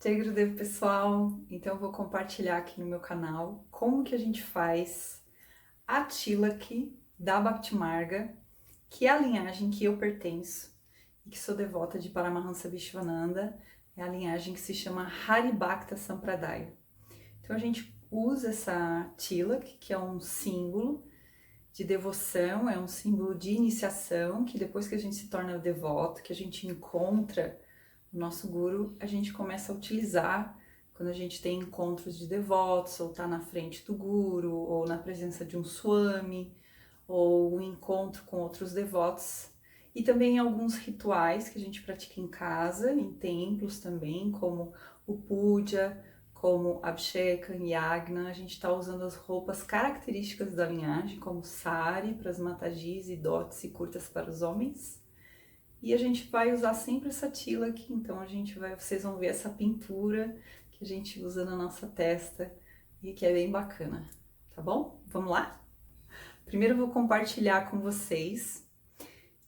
Segredo, pessoal! Então eu vou compartilhar aqui no meu canal como que a gente faz a Tilak da Bhakti-marga, que é a linhagem que eu pertenço e que sou devota de Paramahansa Vishwananda, é a linhagem que se chama Haribhakta Sampradaya. Então a gente usa essa Tilak, que é um símbolo de devoção, é um símbolo de iniciação, que depois que a gente se torna devoto, que a gente encontra o nosso guru, a gente começa a utilizar quando a gente tem encontros de devotos, ou tá na frente do guru, ou na presença de um swami, ou um encontro com outros devotos. E também alguns rituais que a gente pratica em casa, em templos também, como o puja, como Abhisheka, Yagna. A gente está usando as roupas características da linhagem, como sari para as matagis e dhotis e kurtas para os homens. E a gente vai usar sempre essa tilak, então vocês vão ver essa pintura que a gente usa na nossa testa e que é bem bacana, tá bom? Vamos lá? Primeiro eu vou compartilhar com vocês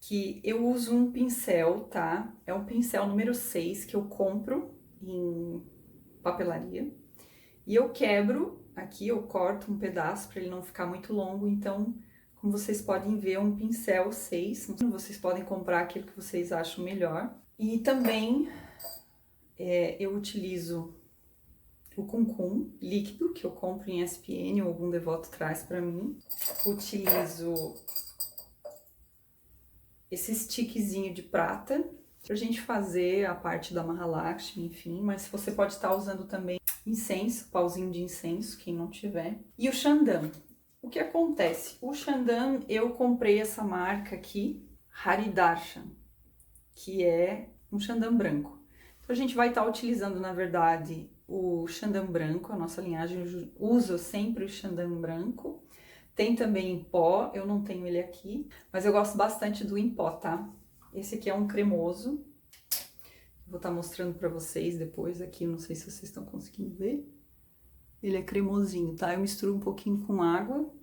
que eu uso um pincel, tá? É um pincel número 6 que eu compro em papelaria. E eu quebro aqui, eu corto um pedaço para ele não ficar muito longo, então como vocês podem ver, é um pincel 6, vocês podem comprar aquilo que vocês acham melhor. E também eu utilizo o Kumkum líquido, que eu compro em SPN ou algum devoto traz para mim. Utilizo esse stickzinho de prata, pra gente fazer a parte da Mahalakshmi, enfim, mas você pode estar usando também incenso, pauzinho de incenso, quem não tiver. E o Chandan. O que acontece? O Chandan, eu comprei essa marca aqui, Haridarshan, que é um Chandan branco. Então a gente vai estar utilizando, na verdade, o Chandan branco, a nossa linhagem usa sempre o Chandan branco. Tem também em pó, eu não tenho ele aqui, mas eu gosto bastante do em pó, tá? Esse aqui é um cremoso. Vou estar mostrando pra vocês depois aqui, não sei se vocês estão conseguindo ver. Ele é cremosinho, tá? Eu misturo um pouquinho com água.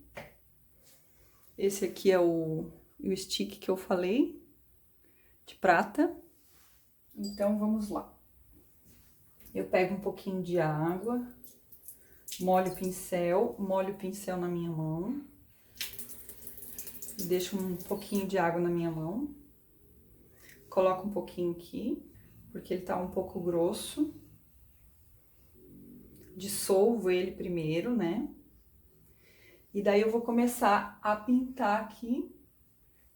Esse aqui é o stick que eu falei, de prata. Então, vamos lá. Eu pego um pouquinho de água, molho o pincel na minha mão. E deixo um pouquinho de água na minha mão. Coloco um pouquinho aqui, porque ele tá um pouco grosso. Dissolvo ele primeiro, né? E daí eu vou começar a pintar aqui.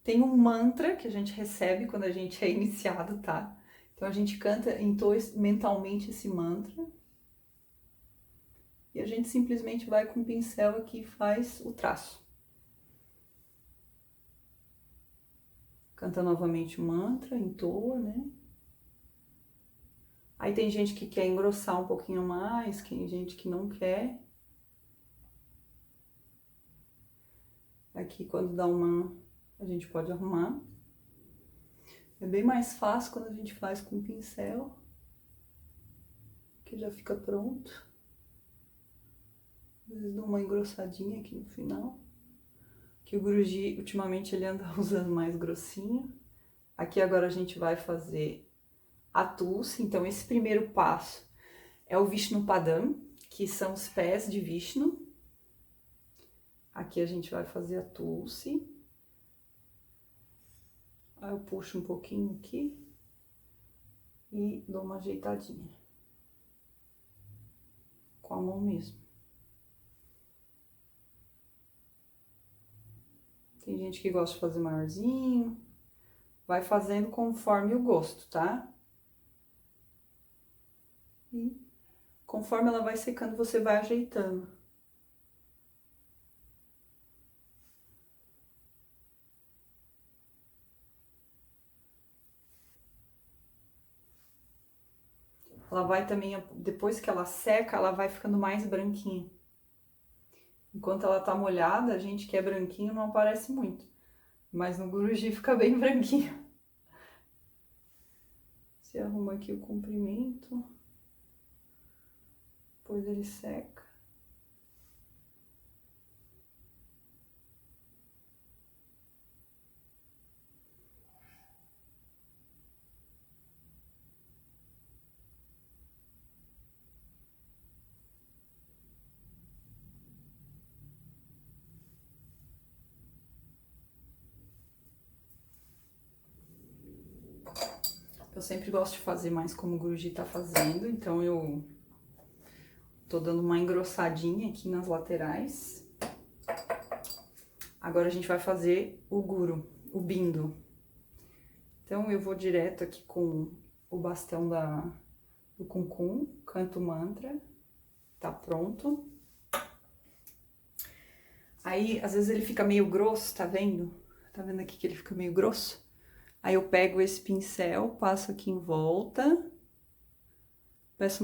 Tem um mantra que a gente recebe quando a gente é iniciado, tá? Então a gente canta, entoa mentalmente esse mantra. E a gente simplesmente vai com o pincel aqui e faz o traço. Canta novamente o mantra, entoa, né? Aí tem gente que quer engrossar um pouquinho mais, tem gente que não quer. Aqui quando dá a gente pode arrumar. É bem mais fácil quando a gente faz com pincel, que já fica pronto. Às vezes dou uma engrossadinha aqui no final. Que o Guruji, ultimamente, ele anda usando mais grossinho. Aqui agora a gente vai fazer a Tulsi. Então esse primeiro passo é o Vishnu Padam, que são os pés de Vishnu. Aqui a gente vai fazer a Tulsi. Aí eu puxo um pouquinho aqui e dou uma ajeitadinha. Com a mão mesmo. Tem gente que gosta de fazer maiorzinho. Vai fazendo conforme o gosto, tá? E conforme ela vai secando, você vai ajeitando. Ela vai também, depois que ela seca, ela vai ficando mais branquinha. Enquanto ela tá molhada, a gente que é branquinho não aparece muito. Mas no Guruji fica bem branquinho. Você arruma aqui o comprimento. Depois ele seca. Eu sempre gosto de fazer mais como o Guruji tá fazendo, então eu tô dando uma engrossadinha aqui nas laterais. Agora a gente vai fazer o guru, o bindo. Então eu vou direto aqui com o bastão do Kumkum, canto o mantra, tá pronto. Aí, às vezes ele fica meio grosso, tá vendo? Tá vendo aqui que ele fica meio grosso? Aí eu pego esse pincel, passo aqui em volta, peço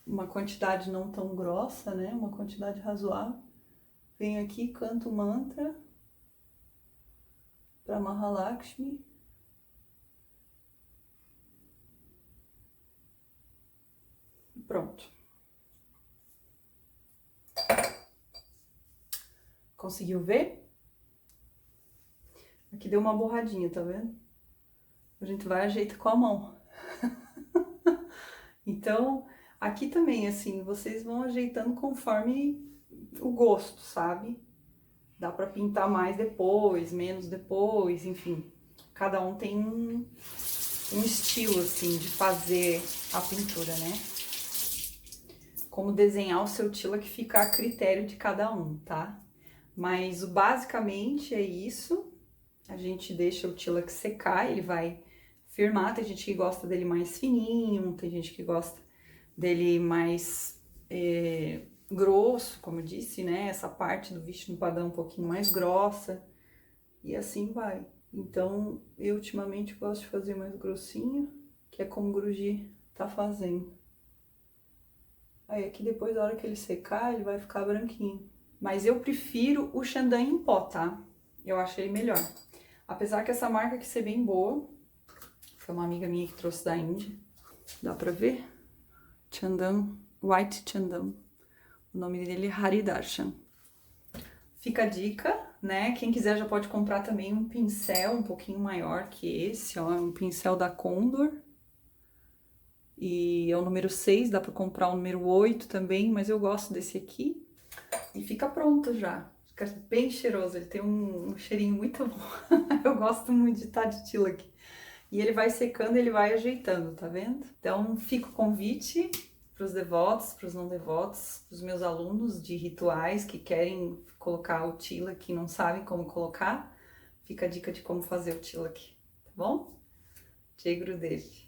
uma quantidade não tão grossa, né? Uma quantidade razoável. Venho aqui, canto o mantra para Mahalakshmi. Pronto. Conseguiu ver? Aqui deu uma borradinha, tá vendo? A gente vai ajeita com a mão. Então, aqui também, assim, vocês vão ajeitando conforme o gosto, sabe? Dá pra pintar mais depois, menos depois, enfim. Cada um tem um estilo, assim, de fazer a pintura, né? Como desenhar o seu tila que fica a critério de cada um, tá? Mas basicamente é isso. A gente deixa o tila que secar, ele vai firmar. Tem gente que gosta dele mais fininho, tem gente que gosta dele mais grosso, como eu disse, né? Essa parte do Vishnu Padam um pouquinho mais grossa. E assim vai. Então, eu ultimamente gosto de fazer mais grossinho, que é como o Guruji tá fazendo. Aí aqui depois, na hora que ele secar, ele vai ficar branquinho. Mas eu prefiro o Chandan em pó, tá? Eu achei melhor. Apesar que essa marca aqui ser bem boa, foi uma amiga minha que trouxe da Índia. Dá pra ver? Chandan, White Chandan. O nome dele é Haridarshan. Fica a dica, né? Quem quiser já pode comprar também um pincel um pouquinho maior que esse, ó. É um pincel da Condor. E é o número 6, dá pra comprar o número 8 também, mas eu gosto desse aqui. E fica pronto já. Fica bem cheiroso, ele tem um cheirinho muito bom. Eu gosto muito de estar de tila aqui. E ele vai secando, ele vai ajeitando, tá vendo? Então fica o convite para os devotos, para os não devotos, para os meus alunos de rituais que querem colocar o tilak e não sabem como colocar. Fica a dica de como fazer o tilak, tá bom? Jai Gurudev.